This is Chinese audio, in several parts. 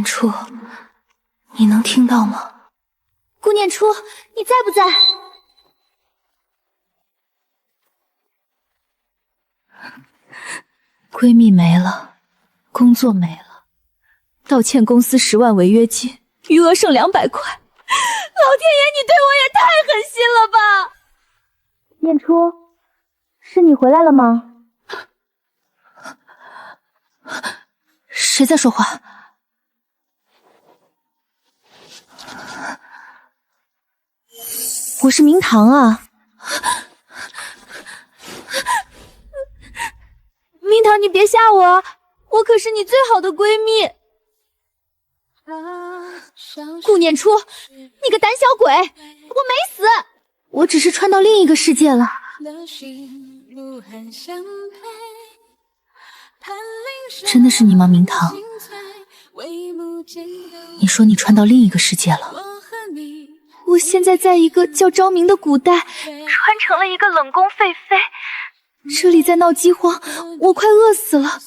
念初，你能听到吗？顾念初，你在不在？闺蜜没了，工作没了，倒欠公司10万违约金，余额剩200块。老天爷，你对我也太狠心了吧！念初，是你回来了吗？谁在说话？我是明堂啊！明堂，你别吓我，我可是你最好的闺蜜。顾念初，你个胆小鬼，我没死，我只是穿到另一个世界了。真的是你吗，明堂？你说你穿到另一个世界了？我现在在一个叫昭明的古代，穿成了一个冷宫废妃。这里在闹饥荒，我快饿死了。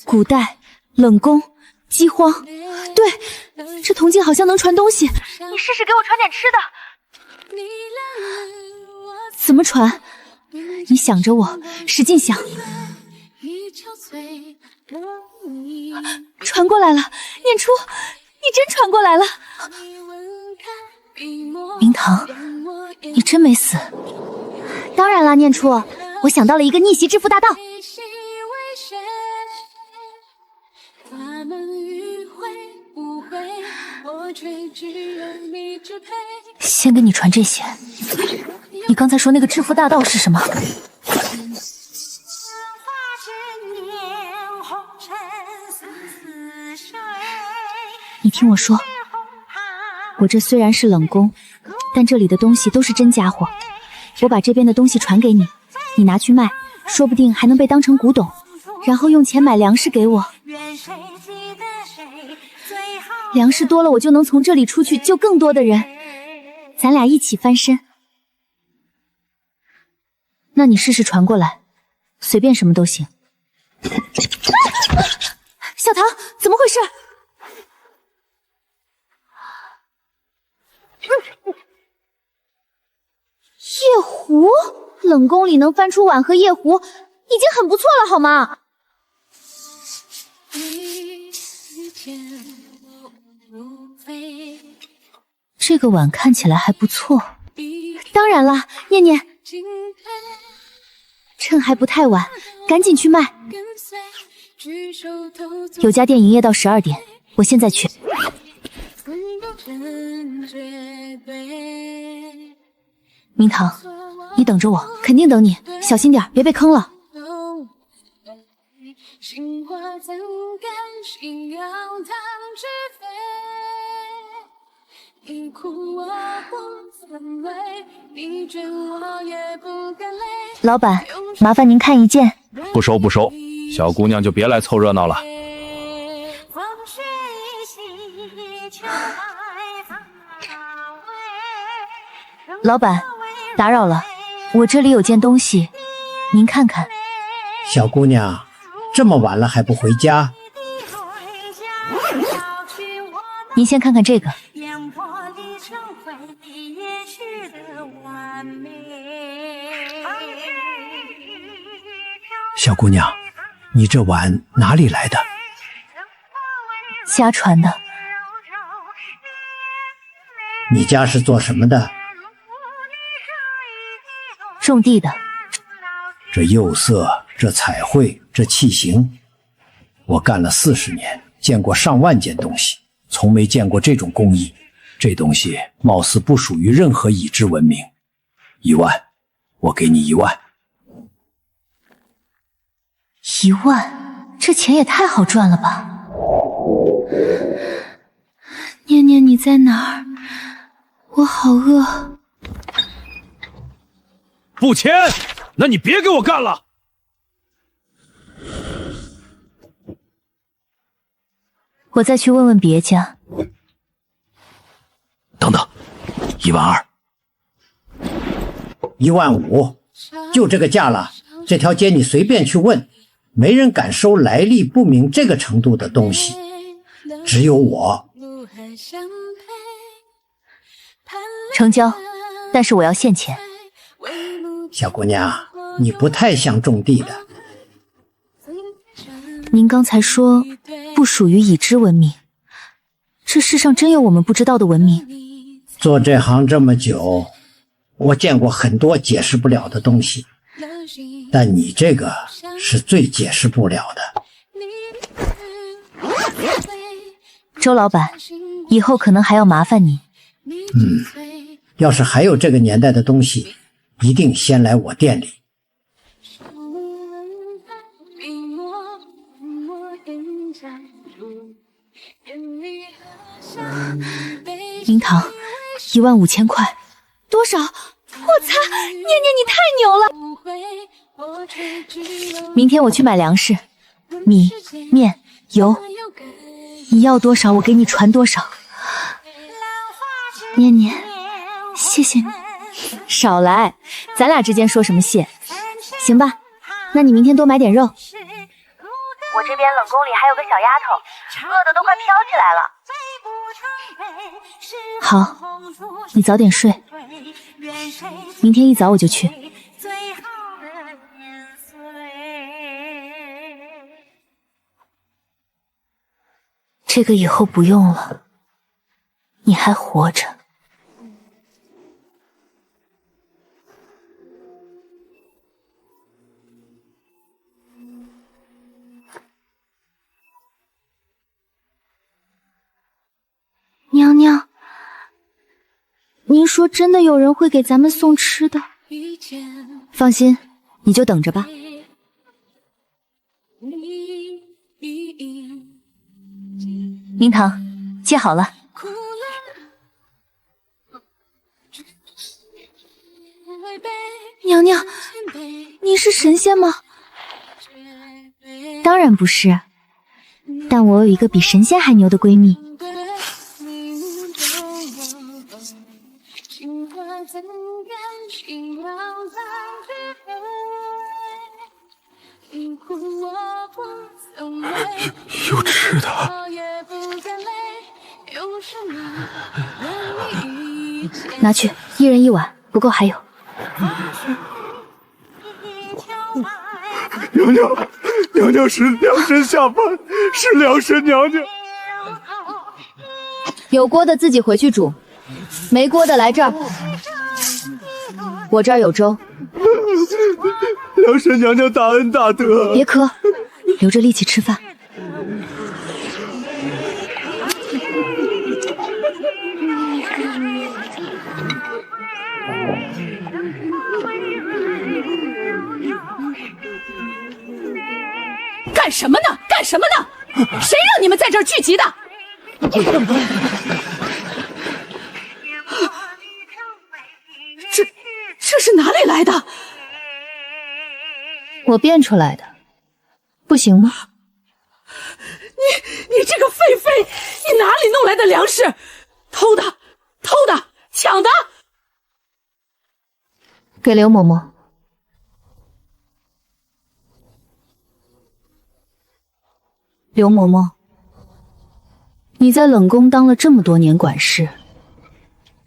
古代冷宫饥荒，对，这铜镜好像能传东西，你试试给我传点吃的。怎么传？你想着我，使劲想。传过来了，念初，你真传过来了。明堂，你真没死。当然了，念初，我想到了一个逆袭致富大道。先给你传这些。你刚才说那个致富大道是什么？你听我说，我这虽然是冷宫，但这里的东西都是真家伙。我把这边的东西传给你，你拿去卖，说不定还能被当成古董，然后用钱买粮食给我。粮食多了，我就能从这里出去救更多的人，咱俩一起翻身。那你试试传过来，随便什么都行。小唐，怎么回事？夜壶，冷宫里能翻出碗和夜壶，已经很不错了，好吗？这个碗看起来还不错。当然了，念念，趁还不太晚，赶紧去卖。有家店营业到12点，我现在去。明堂，你等着我，肯定等你，小心点，别被坑了。老板，麻烦您看一件。不收不收，小姑娘就别来凑热闹了。老板，打扰了，我这里有件东西，您看看。小姑娘，这么晚了还不回家？您先看看这个。小姑娘，你这碗哪里来的？家传的。你家是做什么的？种地的。这釉色，这彩绘，这器型，我干了40年，见过上万件东西，从没见过这种工艺。这东西貌似不属于任何已知文明。1万，我给你1万。1万，这钱也太好赚了吧！念念，你在哪儿？我好饿。不签，那你别给我干了。我再去问问别家。等等，1万2。15000，就这个价了。这条街你随便去问，没人敢收来历不明这个程度的东西。只有我。成交，但是我要现钱。小姑娘，你不太像种地的。您刚才说不属于已知文明，这世上真有我们不知道的文明？做这行这么久，我见过很多解释不了的东西，但你这个是最解释不了的。周老板，以后可能还要麻烦你。要是还有这个年代的东西，一定先来我店里。明堂，15000块。多少？我擦！念念你太牛了！明天我去买粮食，米、面、油，你要多少我给你传多少。念念，谢谢你。少来，咱俩之间说什么谢？行吧，那你明天多买点肉。我这边冷宫里还有个小丫头，饿得都快飘起来了。好，你早点睡，明天一早我就去。这个以后不用了，你还活着。娘娘，您说真的有人会给咱们送吃的？放心，你就等着吧。明堂，接好了。娘娘，您是神仙吗？当然不是，但我有一个比神仙还牛的闺蜜。有吃的。拿去，1人1碗，不够还有。娘娘，娘娘是良神下凡，是良神娘娘。有锅的自己回去煮，没锅的来这儿。我这儿有粥。良神娘娘大恩大德。别磕，留着力气吃饭。干什么呢？干什么呢？谁让你们在这儿聚集的？这是哪里来的？我变出来的，不行吗？你这个狒狒，你哪里弄来的粮食？偷的，抢的！给刘嬷嬷。刘嬷嬷，你在冷宫当了这么多年管事，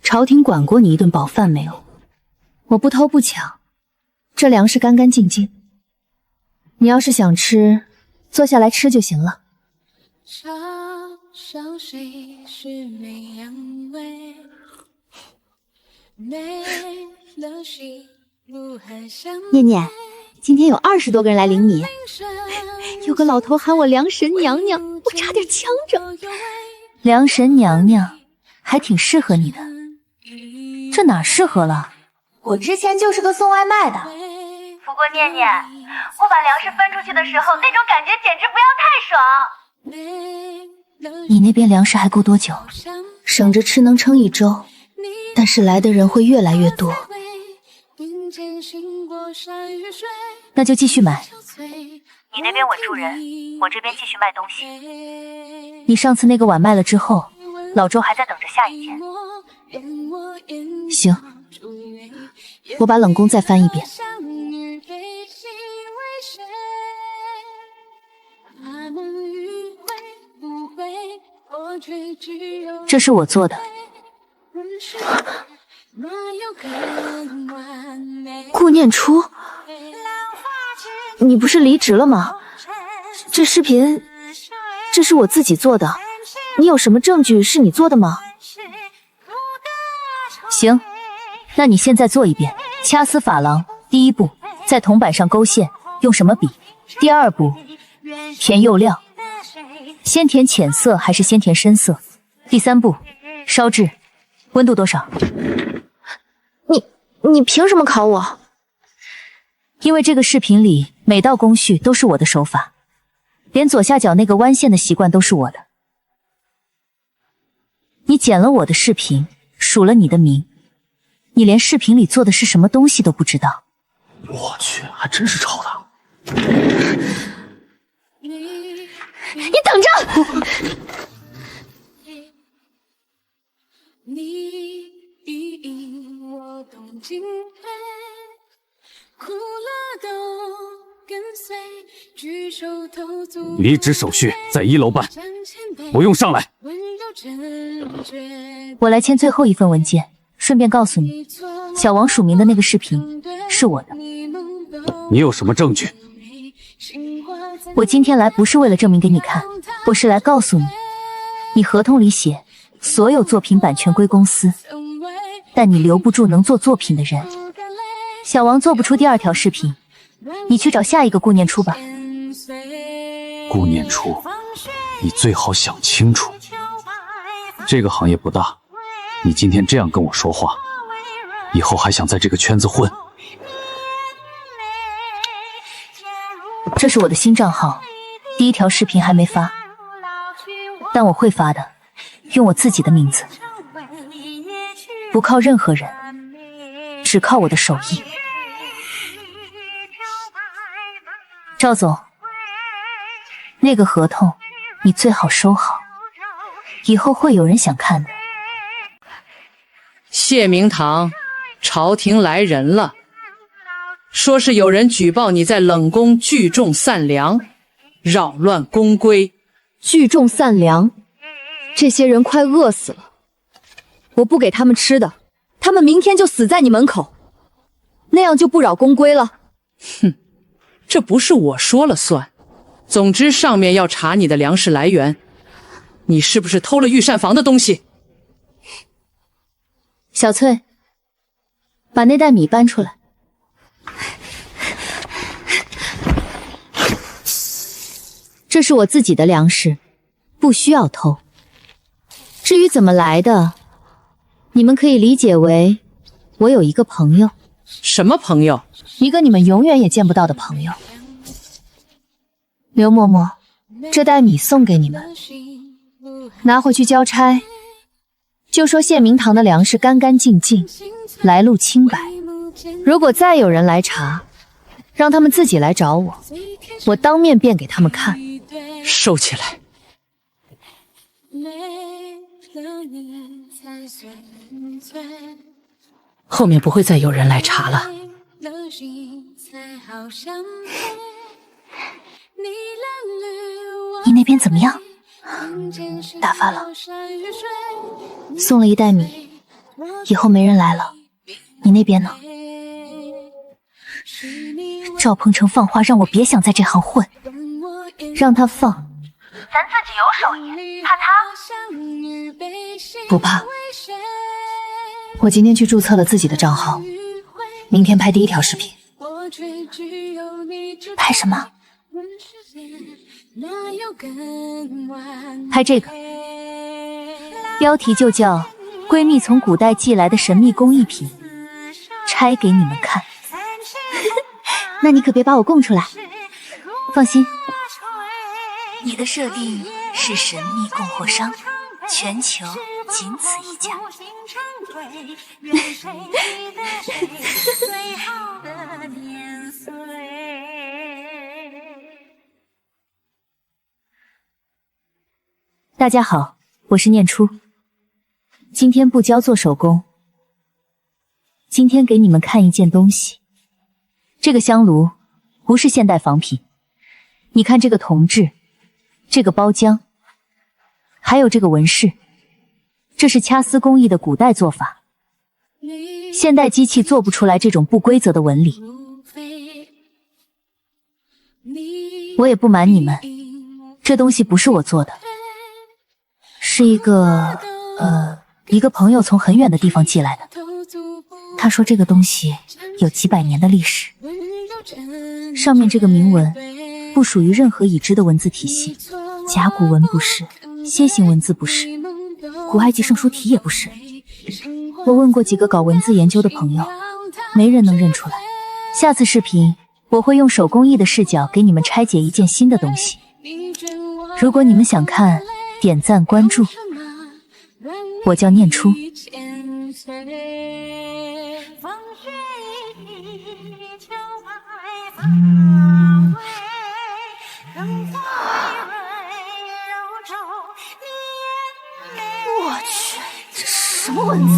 朝廷管过你一顿饱饭没有？我不偷不抢，这粮食干干净净。你要是想吃，坐下来吃就行了。念念，今天有20多个人来领你，有个老头喊我良神娘娘，我差点呛着。良神娘娘还挺适合你的，这哪适合了？我之前就是个送外卖的。不过念念，我把粮食分出去的时候，那种感觉简直不要太爽。你那边粮食还够多久？省着吃能撑1周，但是来的人会越来越多。那就继续买。你那边稳住人，我这边继续卖东西。你上次那个碗卖了之后，老周还在等着下一件。行，我把冷宫再翻一遍。这是我做的。顾念初，你不是离职了吗？这视频，这是我自己做的，你有什么证据是你做的吗？行，那你现在做一遍。掐丝珐琅，第一步，在铜板上勾线，用什么笔？第二步，填釉料，先填浅色还是先填深色？第三步，烧制，温度多少？你凭什么考我？因为这个视频里每道工序都是我的手法，连左下角那个弯线的习惯都是我的。你剪了我的视频，署了你的名，你连视频里做的是什么东西都不知道。我去，还真是抄的。你等着！离职手续在1楼办，不用上来。我来签最后一份文件，顺便告诉你，小王署名的那个视频是我的。你有什么证据？我今天来不是为了证明给你看，我是来告诉你，你合同里写所有作品版权归公司，但你留不住能做作品的人。小王做不出第2条视频，你去找下一个顾念初吧。顾念初，你最好想清楚，这个行业不大，你今天这样跟我说话，以后还想在这个圈子混？这是我的新账号，第1条视频还没发，但我会发的，用我自己的名字，不靠任何人，只靠我的手艺。赵总，那个合同你最好收好，以后会有人想看的。谢明堂，朝廷来人了，说是有人举报你在冷宫聚众散粮，扰乱宫规。聚众散粮，这些人快饿死了，我不给他们吃的，他们明天就死在你门口，那样就不扰宫规了。哼，这不是我说了算。总之上面要查你的粮食来源，你是不是偷了御膳房的东西？小翠，把那袋米搬出来。这是我自己的粮食，不需要偷。至于怎么来的，你们可以理解为我有一个朋友。什么朋友？一个你们永远也见不到的朋友。刘嬷嬷，这袋米送给你们，拿回去交差，就说谢明堂的粮食干干净净，来路清白。如果再有人来查，让他们自己来找我，我当面变给他们看。收起来。后面不会再有人来查了。你那边怎么样？打发了，送了一袋米，以后没人来了。你那边呢？赵鹏程放话让我别想在这行混，让他放。咱自己有手艺，怕他？不怕。我今天去注册了自己的账号，明天拍第1条视频。拍什么？拍这个，标题就叫“闺蜜从古代寄来的神秘工艺品，拆给你们看”。那你可别把我供出来。放心，你的设定是神秘供货商，全球仅此一家。大家好，我是念初。今天不教做手工，今天给你们看一件东西。这个香炉不是现代仿品，你看这个铜制，这个包浆，还有这个纹饰，这是掐丝工艺的古代做法，现代机器做不出来这种不规则的纹理。我也不瞒你们，这东西不是我做的，是一个朋友从很远的地方寄来的。他说这个东西有几百年的历史，上面这个铭文不属于任何已知的文字体系，甲骨文不是，楔形文字不是，古埃及圣书体也不是。我问过几个搞文字研究的朋友，没人能认出来。下次视频我会用手工艺的视角给你们拆解一件新的东西。如果你们想看，点赞关注。我叫念初。我去，这什么文字？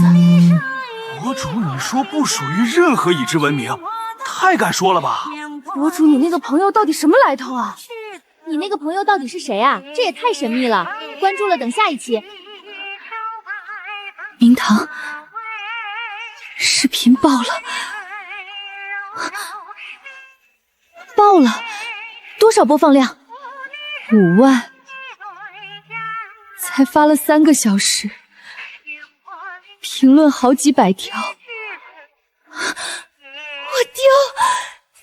博主，你说不属于任何已知文明，太敢说了吧？博主，你那个朋友到底什么来头啊？你那个朋友到底是谁啊？这也太神秘了。关注了，等下一期。明堂，视频爆了，爆了，多少播放量？5万，才发了3个小时，评论好几百条。我丢，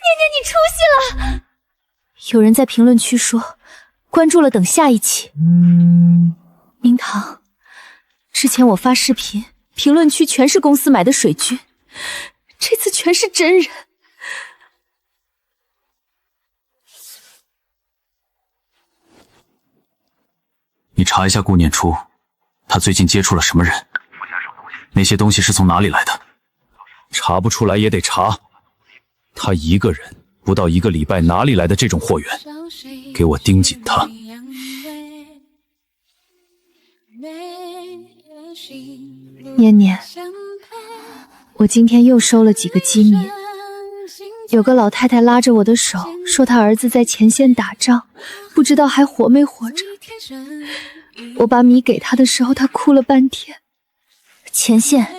念念你出息了！有人在评论区说，关注了，等下一期。明堂，之前我发视频，评论区全是公司买的水军，这次全是真人。你查一下顾念初，他最近接触了什么人？那些东西是从哪里来的？查不出来也得查。他一个人不到1个礼拜，哪里来的这种货源？给我盯紧他。念念，我今天又收了几个机密。有个老太太拉着我的手，说她儿子在前线打仗，不知道还活没活着。我把米给她的时候，她哭了半天。前线，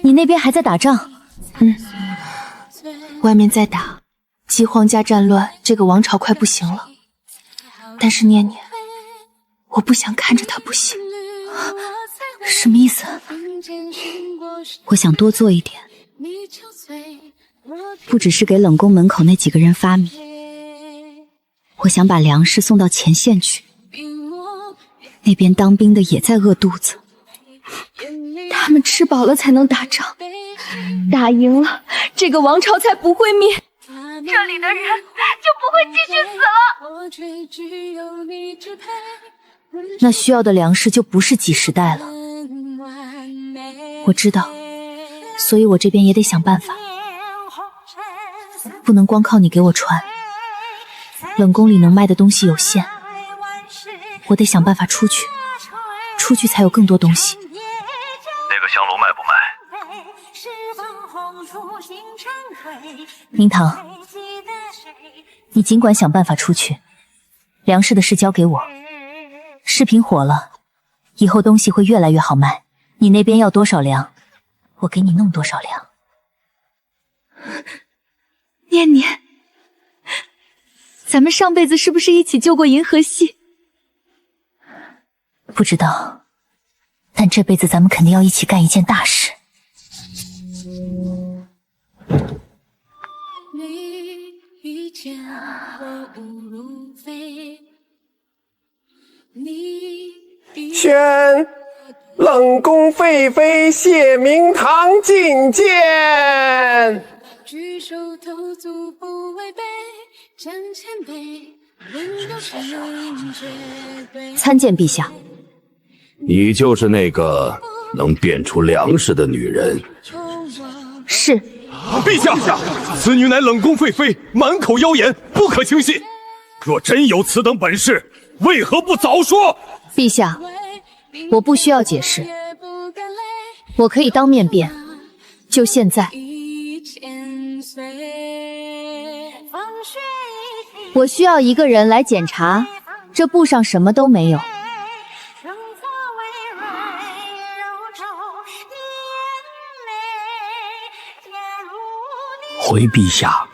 你那边还在打仗？外面在打，饥荒加战乱，这个王朝快不行了。但是念念，我不想看着他不行。什么意思？我想多做一点，不只是给冷宫门口那几个人发米，我想把粮食送到前线去。那边当兵的也在饿肚子，他们吃饱了才能打仗，打赢了，这个王朝才不会灭，这里的人就不会继续死了。那需要的粮食就不是几十袋了。我知道，所以我这边也得想办法，不能光靠你给我传。冷宫里能卖的东西有限，我得想办法出去，出去才有更多东西。那个香炉卖不卖？明堂，你尽管想办法出去，粮食的事交给我。视频火了，以后东西会越来越好卖。你那边要多少粮，我给你弄多少粮。念念，咱们上辈子是不是一起救过银河系？不知道，但这辈子咱们肯定要一起干一件大事。宣冷宫废妃谢明堂觐见。举手投足不违背，真谦卑，温柔是绝对。参见陛下。你就是那个能变出粮食的女人？是。陛下，此女乃冷宫废妃，满口妖言，不可轻信。若真有此等本事，为何不早说？陛下，我不需要解释，我可以当面辩，就现在。我需要一个人来检查，这布上什么都没有。回陛下，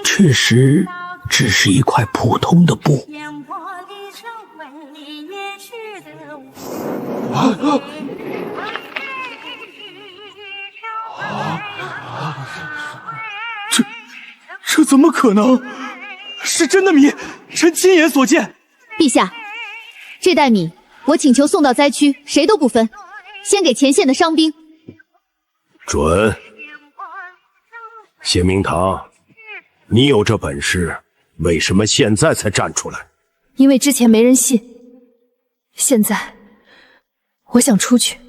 确实只是一块普通的布。这怎么可能？是真的米，臣亲眼所见。陛下，这袋米我请求送到灾区，谁都不分，先给前线的伤兵。准。谢明堂，你有这本事，为什么现在才站出来？因为之前没人信，现在我想出去，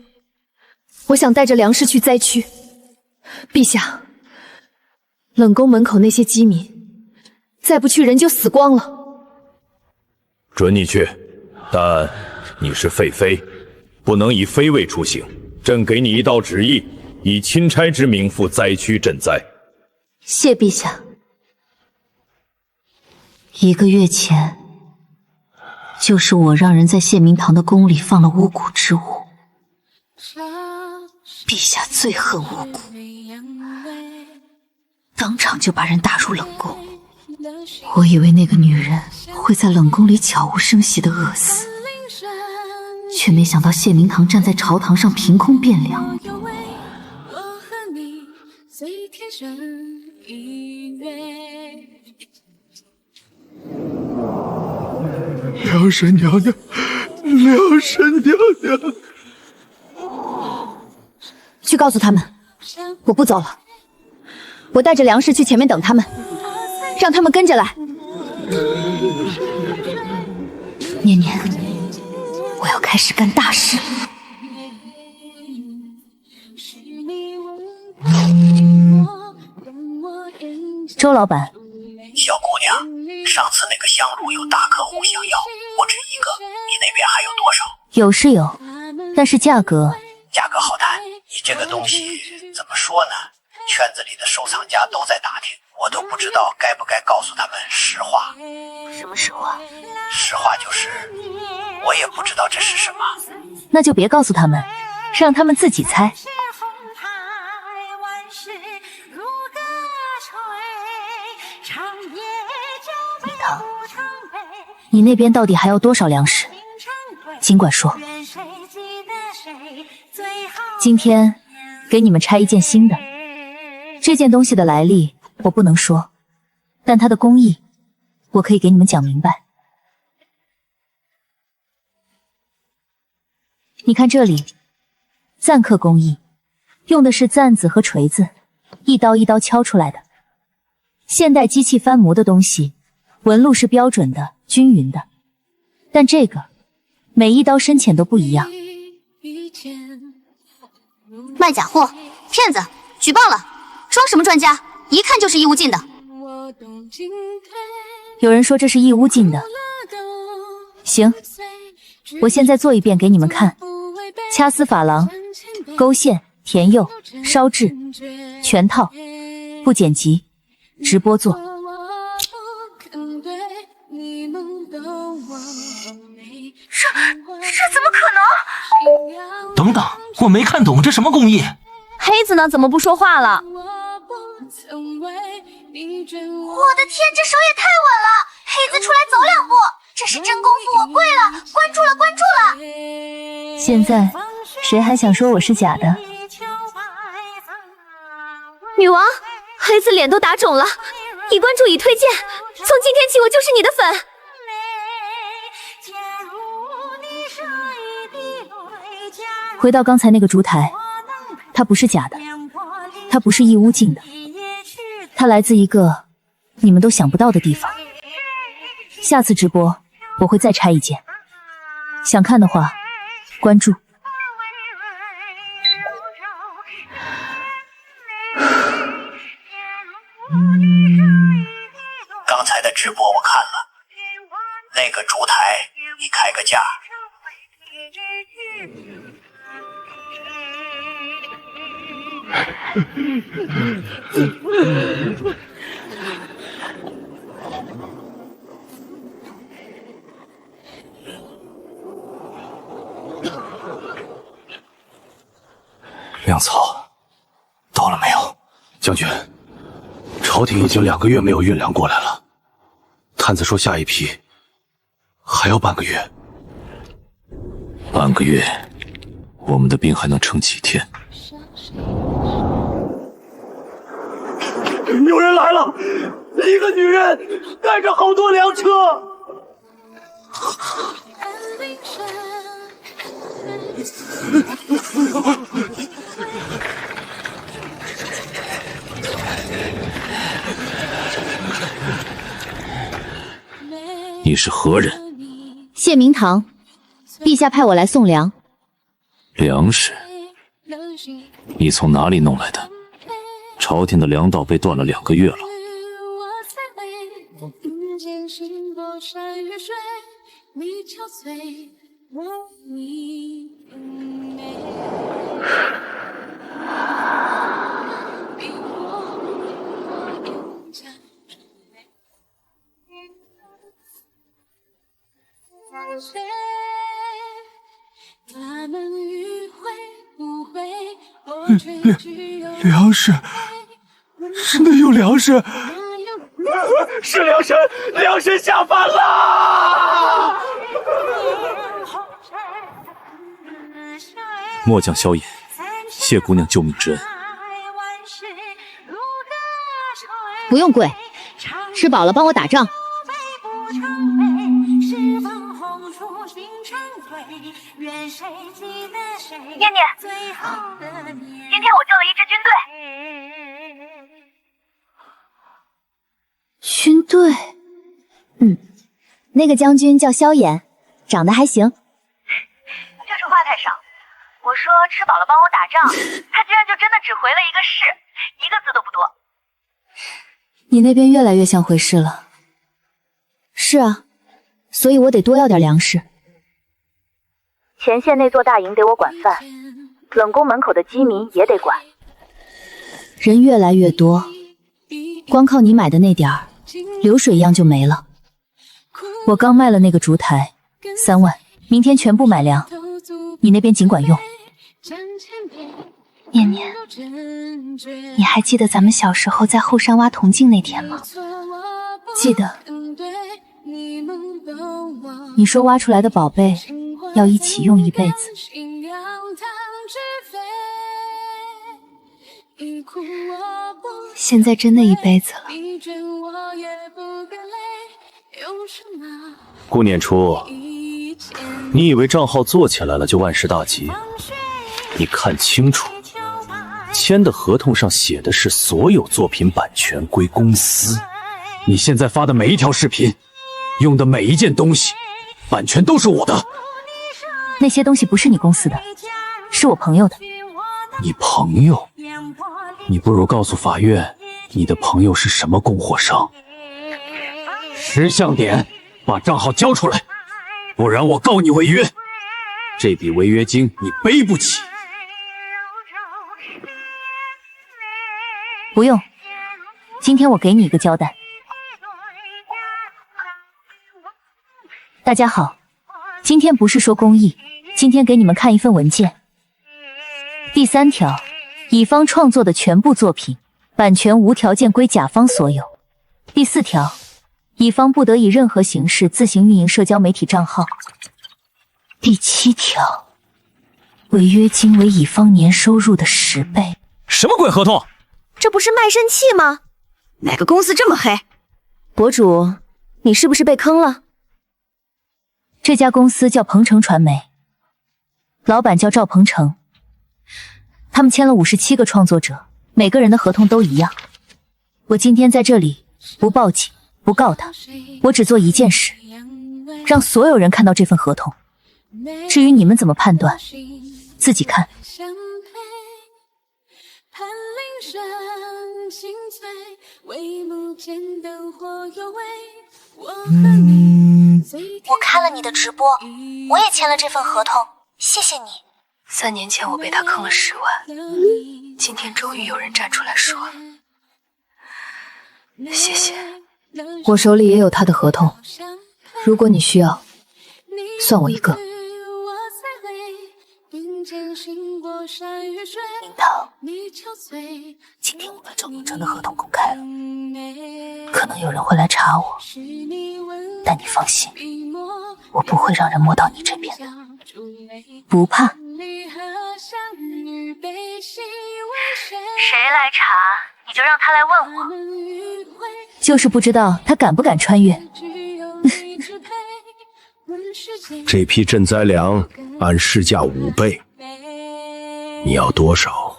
我想带着粮食去灾区。陛下，冷宫门口那些饥民，再不去人就死光了。准你去，但你是废妃，不能以妃位出行。朕给你一道旨意，以钦差之名赴灾区赈灾。谢陛下。1个月前，就是我让人在谢明堂的宫里放了巫蛊之物。陛下最恨巫蛊，当场就把人打入冷宫。我以为那个女人会在冷宫里悄无声息地饿死，却没想到谢明堂站在朝堂上凭空变凉。梁神娘娘，梁神娘娘，去告诉他们，我不走了。我带着粮食去前面等他们，让他们跟着来。念念，我要开始干大事了。周老板，小姑娘，上次那个香炉有大客户想要，不止一个，你那边还有多少？有是有，但是价格好谈。你这个东西怎么说呢？圈子里的收藏家都在打听，我都不知道该不该告诉他们实话。什么实话？实话就是我也不知道这是什么。那就别告诉他们，让他们自己猜。明堂，你那边到底还要多少粮食？尽管说。今天给你们拆一件新的，这件东西的来历我不能说，但它的工艺我可以给你们讲明白。你看这里，簪刻工艺，用的是簪子和锤子，一刀一刀敲出来的。现代机器翻模的东西，纹路是标准的、均匀的，但这个每一刀深浅都不一样。卖假货、骗子，举报了！装什么专家？一看就是义乌进的。有人说这是义乌进的，行，我现在做一遍给你们看。掐丝珐琅、勾线、填釉、烧制，全套，不剪辑，直播做。这怎么可能？等等，我没看懂这什么工艺。黑子呢？怎么不说话了？我的天，这手也太稳了！黑子出来走2步，这是真功夫，我跪了！关注了，关注了！现在谁还想说我是假的？女王，黑子脸都打肿了，已关注已推荐，从今天起我就是你的粉。回到刚才那个烛台，它不是假的，它不是义乌进的，它来自一个你们都想不到的地方。下次直播我会再拆一件，想看的话关注。刚才的直播我看了，那个烛台你开个价。粮草到了没有？将军，朝廷已经2个月没有运粮过来了，探子说下一批还要半个月。半个月，我们的兵还能撑几天？有人来了，一个女人带着好多粮车。你是何人？谢明堂，陛下派我来送粮。粮食？你从哪里弄来的？朝廷的粮道被断了2个月了。粮食，真的有粮食，是粮神，粮神下凡了！末将萧衍，谢姑娘救命之恩。不用跪，吃饱了帮我打仗。念念，今天我救了一支军队。军队？那个将军叫萧衍，长得还行。就是话太少。我说吃饱了帮我打仗，他居然就真的只回了一个是，一个字都不多。你那边越来越像回事了。是啊，所以我得多要点粮食。前线那座大营得我管饭，冷宫门口的饥民也得管。人越来越多，光靠你买的那点儿，流水一样就没了。我刚卖了那个烛台，3万，明天全部买粮，你那边尽管用。念念，你还记得咱们小时候在后山挖铜镜那天吗？记得。你说挖出来的宝贝要一起用一辈子。现在真的一辈子了。顾念初，你以为账号做起来了就万事大吉？你看清楚，签的合同上写的是所有作品版权归公司。你现在发的每一条视频，用的每一件东西，版权都是我的。那些东西不是你公司的，是我朋友的。你朋友？你不如告诉法院，你的朋友是什么供货商。识相点，把账号交出来，不然我告你违约。这笔违约金你背不起。不用，今天我给你一个交代。大家好，今天不是说公益，今天给你们看一份文件。第3条，乙方创作的全部作品，版权无条件归甲方所有。第4条，乙方不得以任何形式自行运营社交媒体账号。第7条，违约金为乙方年收入的10倍。什么鬼合同？这不是卖身契吗？哪个公司这么黑？博主，你是不是被坑了？这家公司叫鹏程传媒，老板叫赵鹏程。他们签了57个创作者，每个人的合同都一样。我今天在这里不报警，不告他，我只做一件事，让所有人看到这份合同。至于你们怎么判断，自己看。我看了你的直播，我也签了这份合同，谢谢你。3年前我被他坑了10万，今天终于有人站出来说了，谢谢。我手里也有他的合同，如果你需要，算我一个。明堂，今天我把赵明诚的合同公开了，可能有人会来查我，但你放心，我不会让人摸到你这边的，不怕。谁来查，你就让他来问我。就是不知道他敢不敢穿越。这批赈灾粮按市价5倍，你要多少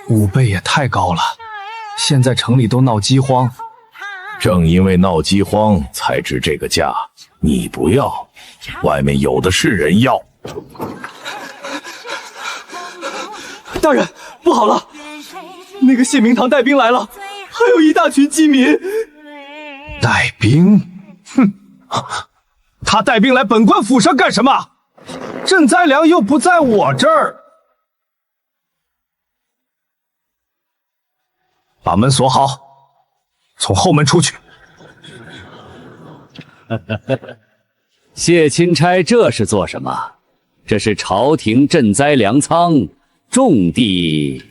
？5倍也太高了，现在城里都闹饥荒。正因为闹饥荒才值这个价，你不要，外面有的是人要。大人，不好了，那个谢明堂带兵来了，还有一大群饥民。带兵？哼，他带兵来本官府上干什么？赈灾粮又不在我这儿。把门锁好，从后门出去。谢钦差这是做什么？这是朝廷赈灾粮仓，种地。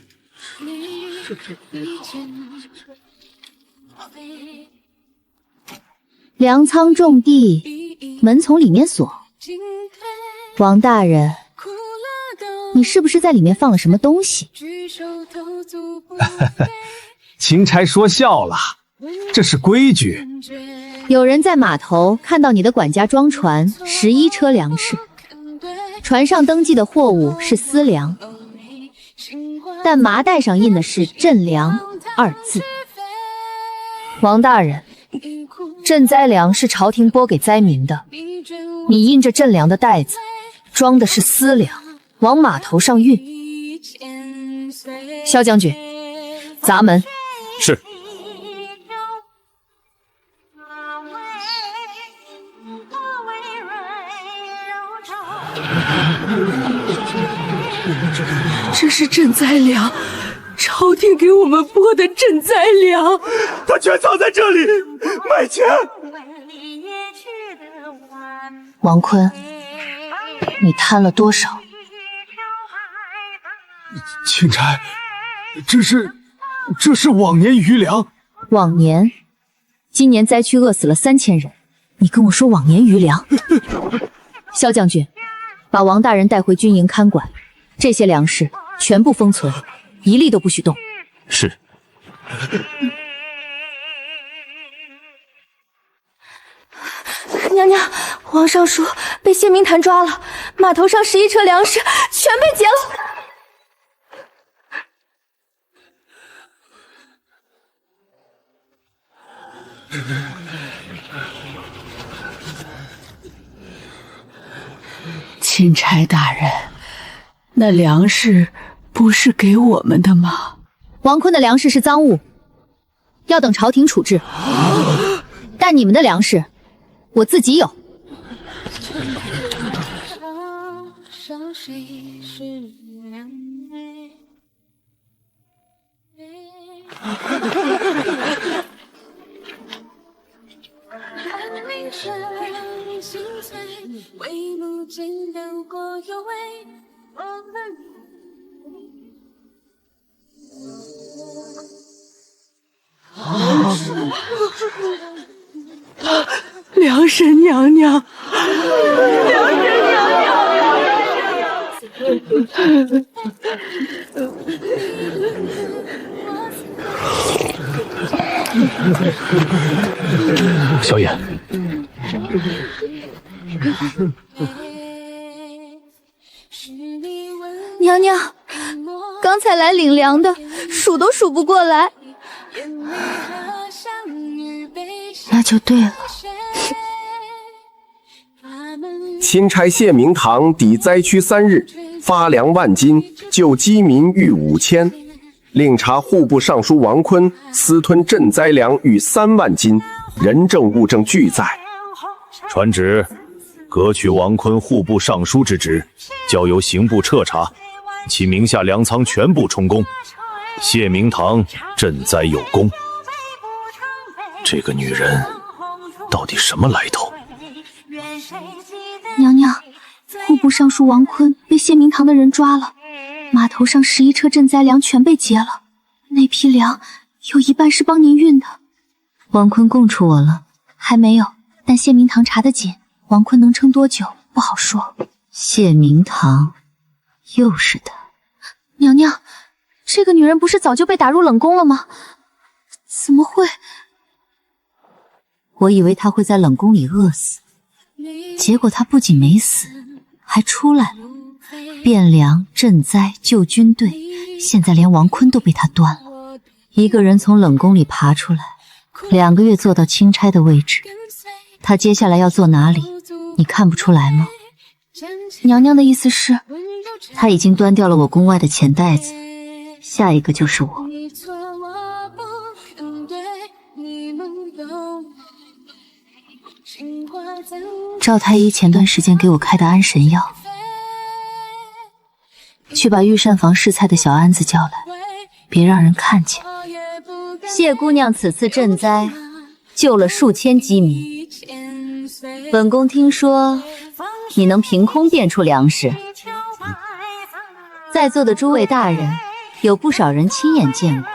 粮仓种地，门从里面锁。王大人，你是不是在里面放了什么东西？钦差说笑了，这是规矩。有人在码头看到你的管家装船11车粮食，船上登记的货物是私粮，但麻袋上印的是赈粮2字。王大人，赈灾粮是朝廷拨给灾民的，你印着赈粮的袋子装的是私粮，往码头上运。萧将军，砸门。是。这是赈灾粮，朝廷给我们拨的赈灾粮，他全藏在这里，卖钱。王坤，你贪了多少？钦差，这是往年余粮。往年？今年灾区饿死了3000人，你跟我说往年余粮？萧将军，把王大人带回军营看管，这些粮食全部封存，一粒都不许动。是。娘娘，皇上说被谢明坛抓了，码头上11车粮食全被劫了。钦差大人，那粮食不是给我们的吗？王坤的粮食是赃物，要等朝廷处置。但你们的粮食，我自己有。梁神娘娘，梁神娘娘，小野。娘娘，刚才来领粮的数都数不过来。那就对了。钦差谢明堂抵灾区3日，发粮1万斤，救饥民逾5000。另查户部尚书王坤私吞赈灾粮逾3万斤，人证物证俱在。传旨，革去王坤户部尚书之职，交由刑部彻查，其名下粮仓全部充公。谢明堂赈灾有功。这个女人到底什么来头？娘娘，户部尚书王坤被谢明堂的人抓了，码头上11车赈灾粮全被劫了，那批粮有一半是帮您运的。王坤供出我了？还没有，但谢明堂查得紧，王坤能撑多久不好说。谢明堂，又是他。娘娘，这个女人不是早就被打入冷宫了吗？怎么会？我以为她会在冷宫里饿死，结果她不仅没死，还出来了，变粮、赈灾、救军队，现在连王坤都被她端了。一个人从冷宫里爬出来，2个月做到钦差的位置，她接下来要做哪里，你看不出来吗？娘娘的意思是，她已经端掉了我宫外的钱袋子，下一个就是我。赵太医前段时间给我开的安神药，去把御膳房试菜的小安子叫来，别让人看见。谢姑娘此次赈灾，救了数千饥民。本宫听说你能凭空变出粮食，在座的诸位大人，有不少人亲眼见过。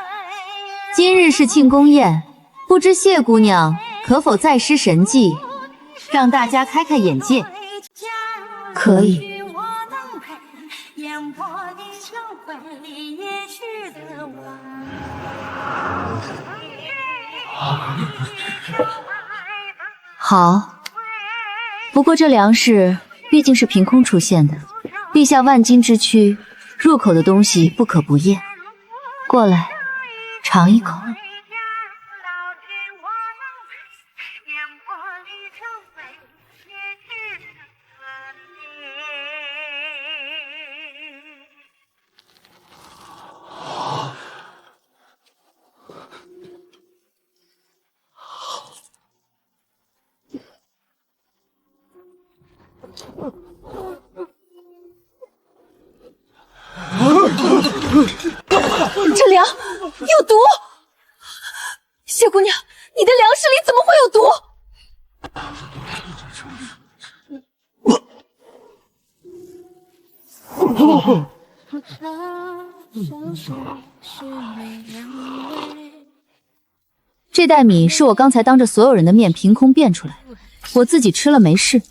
今日是庆功宴，不知谢姑娘可否再施神迹，让大家开开眼界？可以。好，不过这粮食毕竟是凭空出现的，陛下万金之躯，入口的东西不可不咽。过来，尝一口。这粮有毒！谢姑娘，你的粮食里怎么会有毒？这袋米是我刚才当着所有人的面凭空变出来的，我自己吃了没事。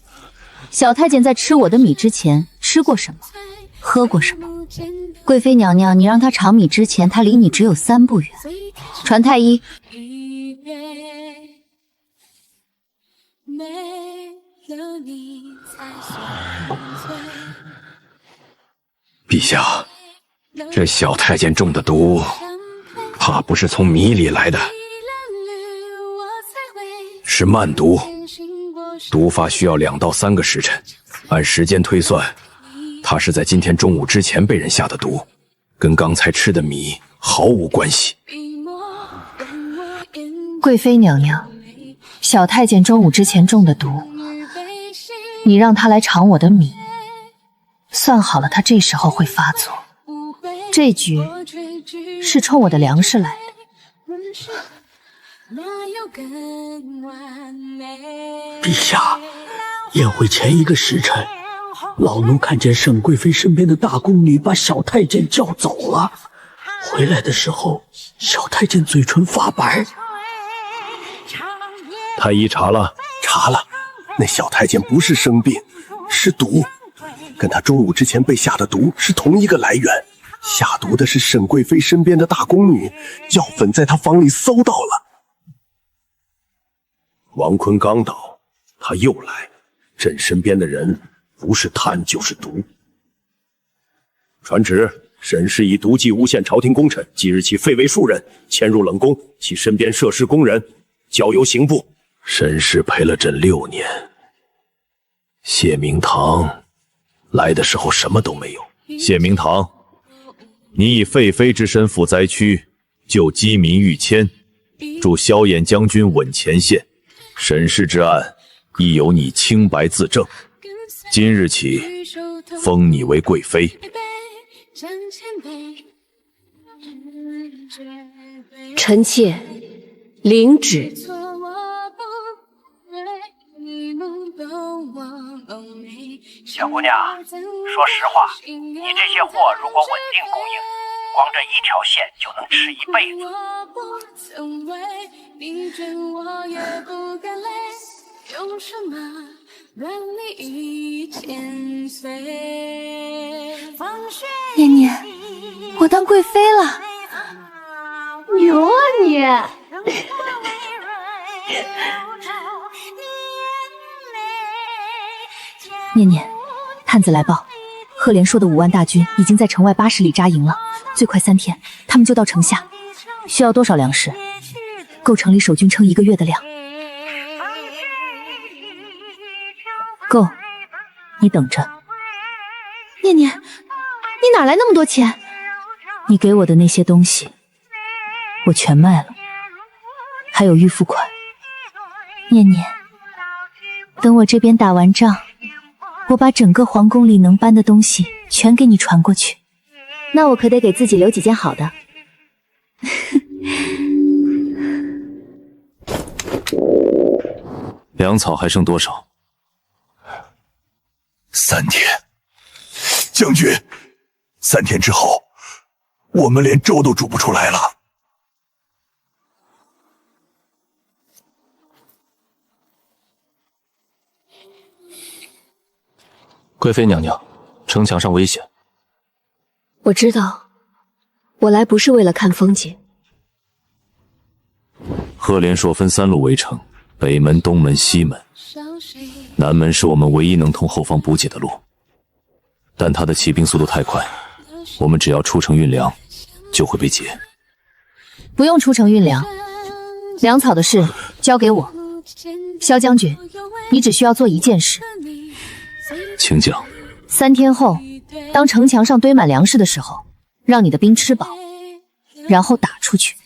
小太监在吃我的米之前吃过什么，喝过什么？贵妃娘娘，你让他尝米之前，他离你只有3步远。传太医。陛下，这小太监中的毒，怕不是从米里来的，是慢毒，毒发需要2到3个时辰。按时间推算，他是在今天中午之前被人下的毒，跟刚才吃的米毫无关系。贵妃娘娘，小太监中午之前中的毒，你让他来尝我的米，算好了他这时候会发作。这局是冲我的粮食来的。陛下，宴会前1个时辰，老奴看见沈贵妃身边的大宫女把小太监叫走了，回来的时候，小太监嘴唇发白。太医查了？查了，那小太监不是生病，是毒，跟他中午之前被下的毒是同一个来源。下毒的是沈贵妃身边的大宫女，药粉在她房里搜到了。王坤刚倒，他又来，朕身边的人不是贪就是毒。传旨，沈氏以毒计诬陷朝廷功臣，即日起废为庶人，迁入冷宫，其身边涉事宫人交由刑部。沈氏陪了朕6年，谢明堂来的时候什么都没有。谢明堂，你以废妃之身赴灾区，救饥民逾千，助萧衍将军稳前线，沈氏之案亦由你清白自证。今日起，封你为贵妃。臣妾领旨。小姑娘，说实话，你这些货如果稳定供应，光这一条线就能吃一辈子。念念，我当贵妃了，牛啊你！念念，探子来报，赫连说的5万大军已经在城外80里扎营了，最快3天他们就到城下。需要多少粮食？够城里守军撑1个月的量。够，你等着。念念，你哪来那么多钱？你给我的那些东西，我全卖了，还有预付款。念念，等我这边打完仗，我把整个皇宫里能搬的东西全给你传过去。那我可得给自己留几件好的。粮草还剩多少？3天。将军，3天之后，我们连粥都煮不出来了。贵妃娘娘，城墙上危险。我知道，我来不是为了看风景。赫连硕分3路围城，北门、东门、西门。南门是我们唯一能通后方补给的路，但他的骑兵速度太快，我们只要出城运粮，就会被劫。不用出城运粮，粮草的事交给我。萧将军，你只需要做一件事。请讲。3天后，当城墙上堆满粮食的时候，让你的兵吃饱，然后打出去。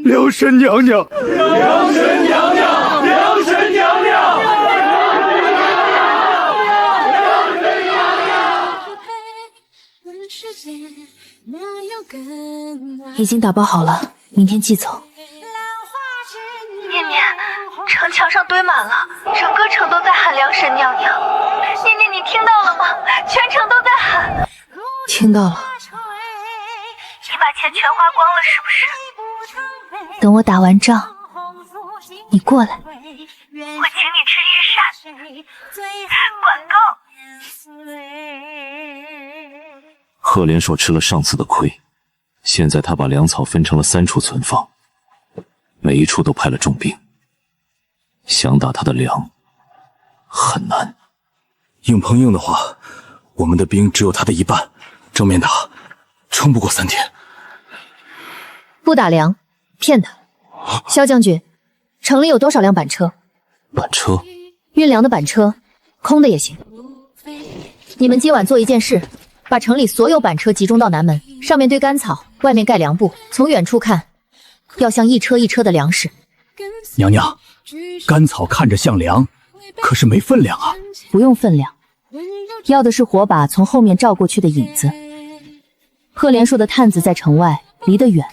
梁神娘娘，梁神娘娘，梁神娘娘，已经打包好了，明天寄走。念念，城墙上堆满了，整个城都在喊梁神娘娘。念念，你听到了吗？全城都在喊。听到了。你把钱全花光了是不是？等我打完仗，你过来。我请你吃御膳，管够。赫连硕吃了上次的亏，现在他把粮草分成了3处存放，每一处都派了重兵，想打他的粮很难。硬碰硬的话，我们的兵只有他的1半，正面打撑不过3天。不打粮，骗他。萧将军，城里有多少辆板车？板车？运粮的板车，空的也行。你们今晚做一件事，把城里所有板车集中到南门，上面堆干草，外面盖粮布。从远处看，要像一车一车的粮食。娘娘，干草看着像粮，可是没分量啊。不用分量，要的是火把从后面照过去的影子。赫连硕的探子在城外，离得远，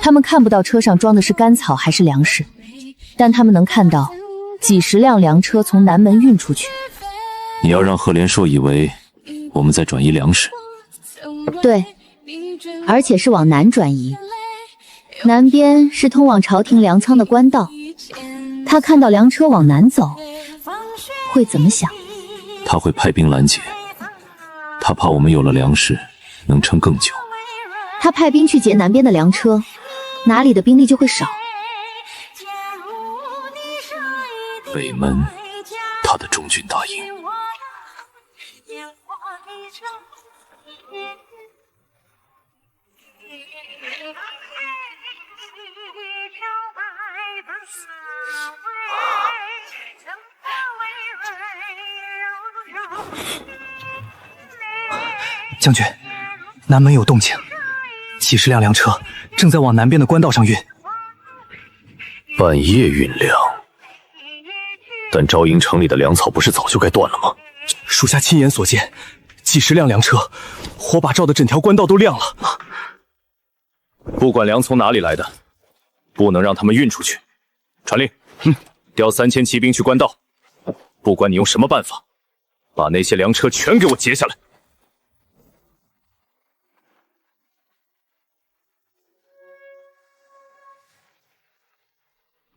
他们看不到车上装的是干草还是粮食，但他们能看到几10辆粮车从南门运出去。你要让赫连硕以为我们在转移粮食？对，而且是往南转移。南边是通往朝廷粮仓的官道，他看到粮车往南走，会怎么想？他会派兵拦截，他怕我们有了粮食能撑更久。他派兵去劫南边的粮车，哪里的兵力就会少。北门，他的中军大营。将军，南门有动静，几十辆粮车正在往南边的官道上运。半夜运粮，但昭营城里的粮草不是早就该断了吗？属下亲眼所见，几十辆粮车，火把照的整条官道都亮了。不管粮从哪里来的，不能让他们运出去。传令，调3000骑兵去官道，不管你用什么办法，把那些粮车全给我截下来。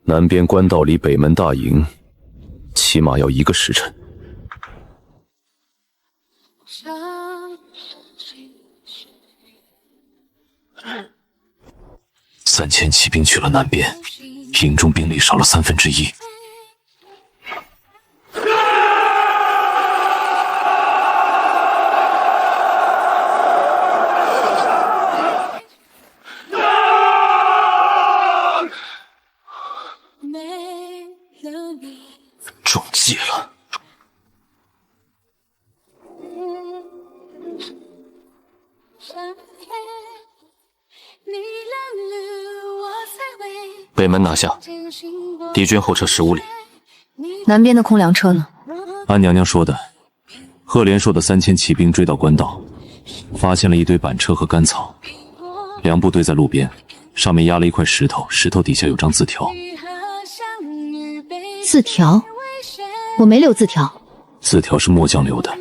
南边官道离北门大营起码要1个时辰。3000骑兵去了南边，营中兵力少了1/3。中计了。北门拿下，敌军后撤15里。南边的空粮车呢？安娘娘说的，赫连硕的3000骑兵追到官道，发现了一堆板车和干草，粮布堆在路边，上面压了一块石头，石头底下有张字条。字条？我没留字条。字条是末将留的，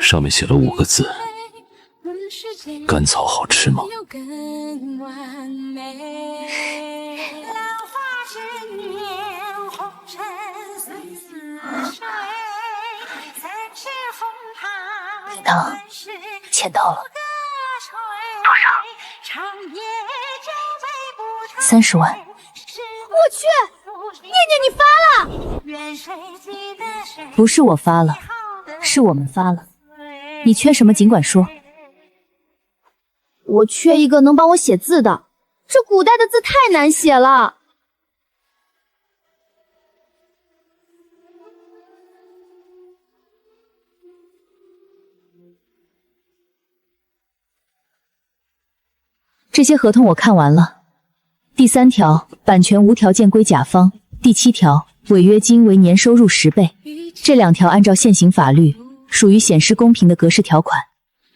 上面写了5个字：甘草好吃吗？领堂，钱到了。多少？30万。我去，念念你发了！不是我发了，是我们发了。你缺什么尽管说。我缺一个能帮我写字的，这古代的字太难写了。这些合同我看完了。第3条，版权无条件归甲方；第7条，违约金为年收入10倍。这2条按照现行法律，属于显示公平的格式条款。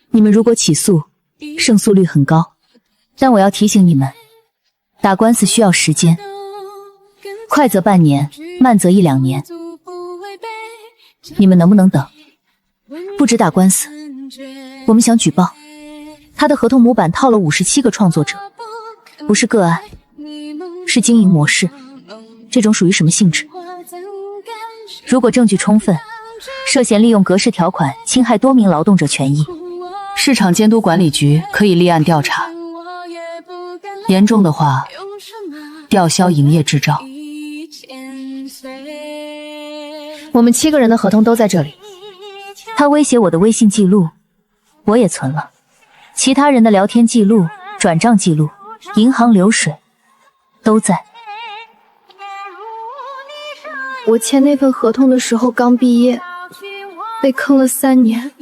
你们如果起诉，胜诉率很高。但我要提醒你们，打官司需要时间，快则半年，慢则1、2年。你们能不能等？不止打官司，我们想举报。他的合同模板套了57个创作者，不是个案，是经营模式。这种属于什么性质？如果证据充分，涉嫌利用格式条款侵害多名劳动者权益，市场监督管理局可以立案调查，严重的话，吊销营业执照。我们7个人的合同都在这里。他威胁我的微信记录，我也存了。其他人的聊天记录、转账记录、银行流水都在。我签那份合同的时候刚毕业，被坑了3年。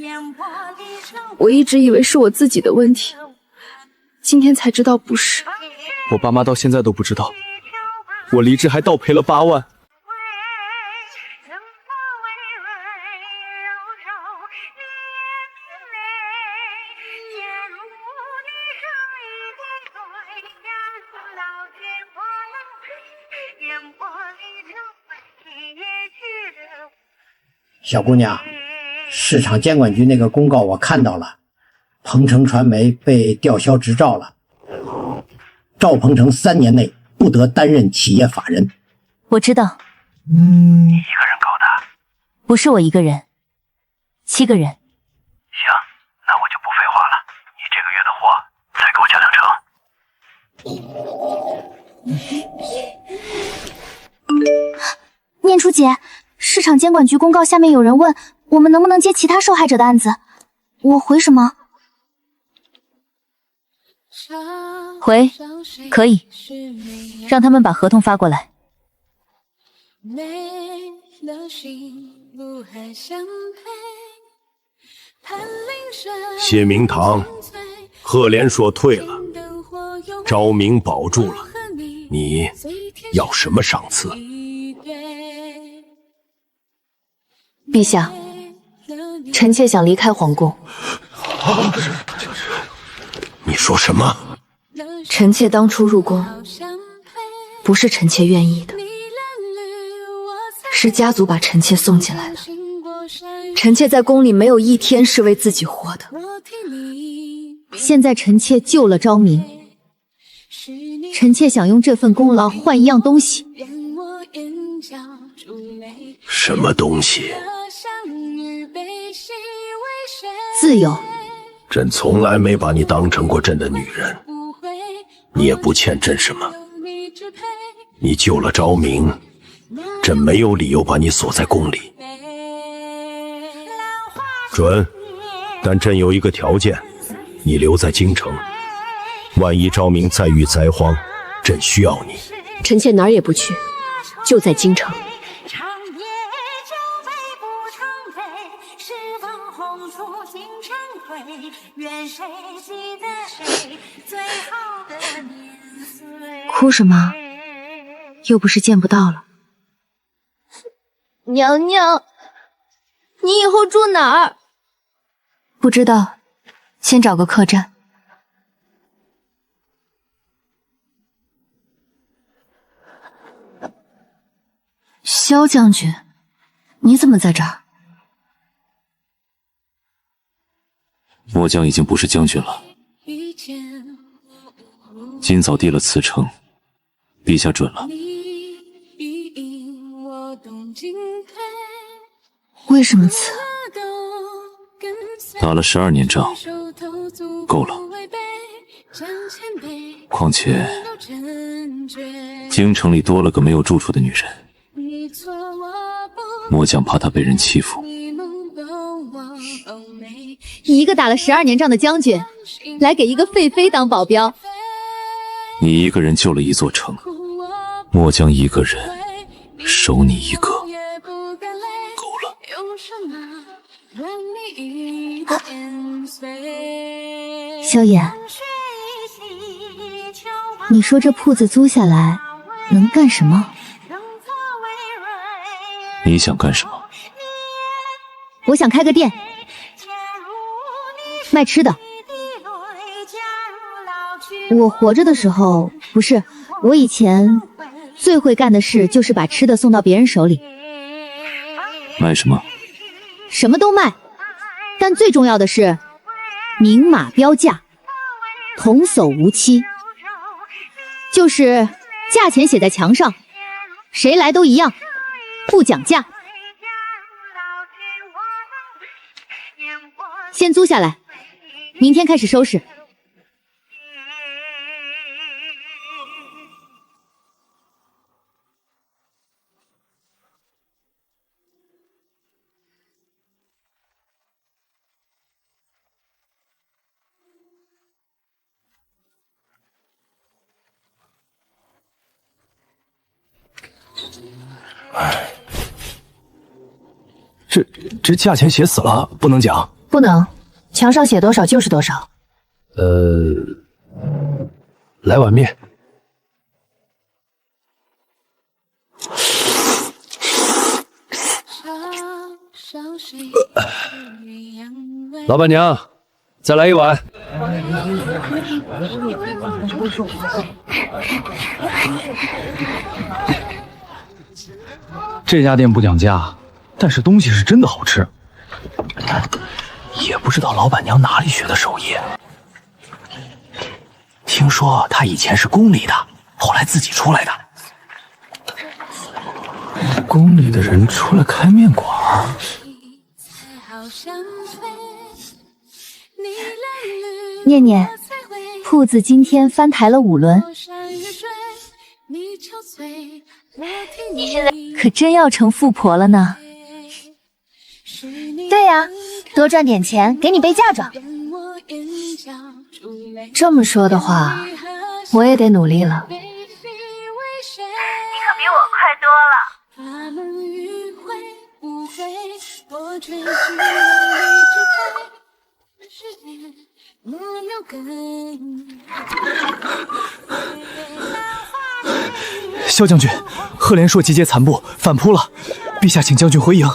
我一直以为是我自己的问题，今天才知道不是。我爸妈到现在都不知道，我离职还倒赔了8万。小姑娘，市场监管局那个公告我看到了，鹏程传媒被吊销执照了，赵鹏程3年内不得担任企业法人。我知道。你一个人搞的？不是我一个人，7个人。行，那我就不废话了，你这个月的货再给我加2成。念初姐，市场监管局公告下面有人问我们能不能接其他受害者的案子，我回什么？回，可以，让他们把合同发过来。谢明堂，赫连说退了，昭明保住了，你要什么赏赐？陛下，臣妾想离开皇宫。你说什么？臣妾当初入宫，不是臣妾愿意的，是家族把臣妾送进来的。臣妾在宫里没有一天是为自己活的。现在臣妾救了昭明，臣妾想用这份功劳换一样东西。什么东西？自由。朕从来没把你当成过朕的女人，你也不欠朕什么。你救了昭明，朕没有理由把你锁在宫里。准，但朕有一个条件，你留在京城，万一昭明再遇灾荒，朕需要你。臣妾哪儿也不去，就在京城。哭什么？又不是见不到了。娘娘，你以后住哪儿？不知道，先找个客栈。萧将军，你怎么在这儿？末将已经不是将军了，今早递了辞呈，陛下准了。为什么辞？打了12年仗，够了。况且，京城里多了个没有住处的女人，末将怕她被人欺负。一个打了12年仗的将军，来给一个废妃当保镖。你一个人救了一座城，末将一个人守你一个，够了。萧衍，你说这铺子租下来能干什么？你想干什么？我想开个店，卖吃的。我活着的时候，不是，我以前最会干的事就是把吃的送到别人手里。卖什么？什么都卖，但最重要的是明码标价，童叟无欺，就是价钱写在墙上，谁来都一样，不讲价。先租下来，明天开始收拾。这价钱写死了，不能讲。不能，墙上写多少就是多少。来碗面。老板娘，再来一碗。这家店不讲价，但是东西是真的好吃。也不知道老板娘哪里学的手艺。听说她以前是宫里的，后来自己出来的。宫里的人出来开面馆。念念，铺子今天翻台了5轮，你现在可真要成富婆了呢。对呀，多赚点钱给你备嫁妆。这么说的话，我也得努力了。你可比我快多了。萧将军，赫连硕集结残部反扑了，陛下请将军回营。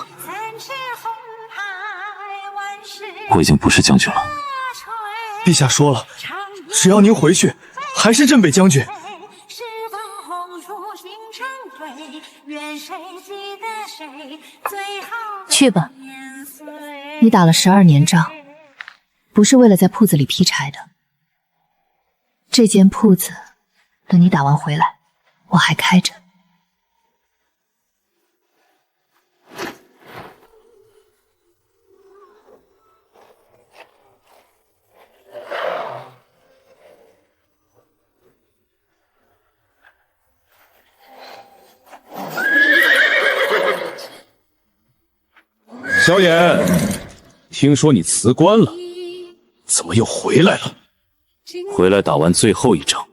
我已经不是将军了。陛下说了，只要您回去，还是镇北将军。去吧，你打了12年仗，不是为了在铺子里劈柴的。这间铺子，等你打完回来，我还开着。萧衍，听说你辞官了，怎么又回来了？回来打完最后一仗。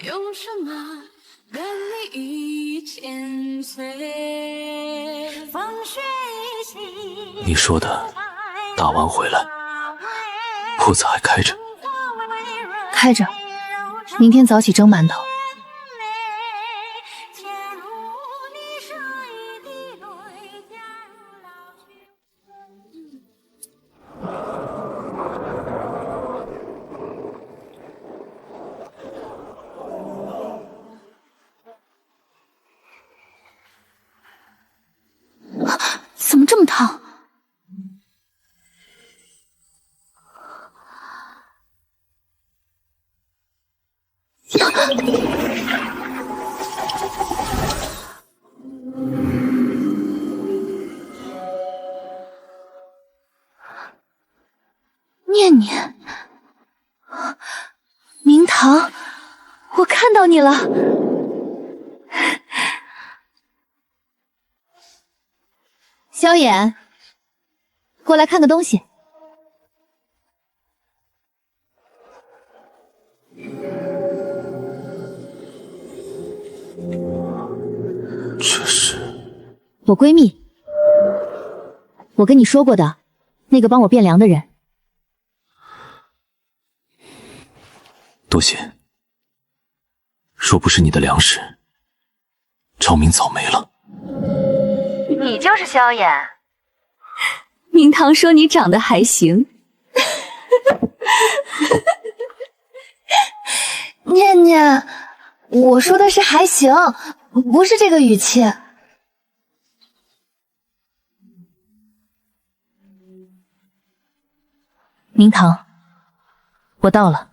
用什么跟你一千岁？风雪一袭。你说的打完回来，铺子还开着？开着，明天早起蒸馒头。怎么这么烫？念念，明堂，我看到你了。萧衍，过来看个东西。这是我闺蜜，我跟你说过的，那个帮我变粮的人。多谢。若不是你的粮食，昭明早没了。你就是萧衍。明堂说你长得还行。念念，我说的是还行，不是这个语气。明堂，我到了。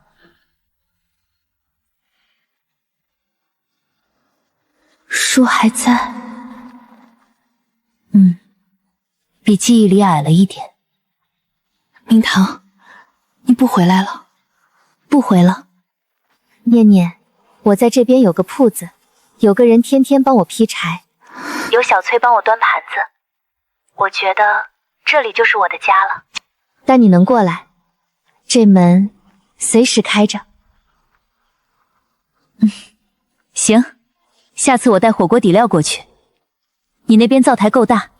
书还在。比记忆里矮了一点。明堂，你不回来了？不回了。念念，我在这边有个铺子，有个人天天帮我劈柴，有小崔帮我端盘子，我觉得这里就是我的家了。但你能过来，这门随时开着。行，下次我带火锅底料过去。你那边灶台够大，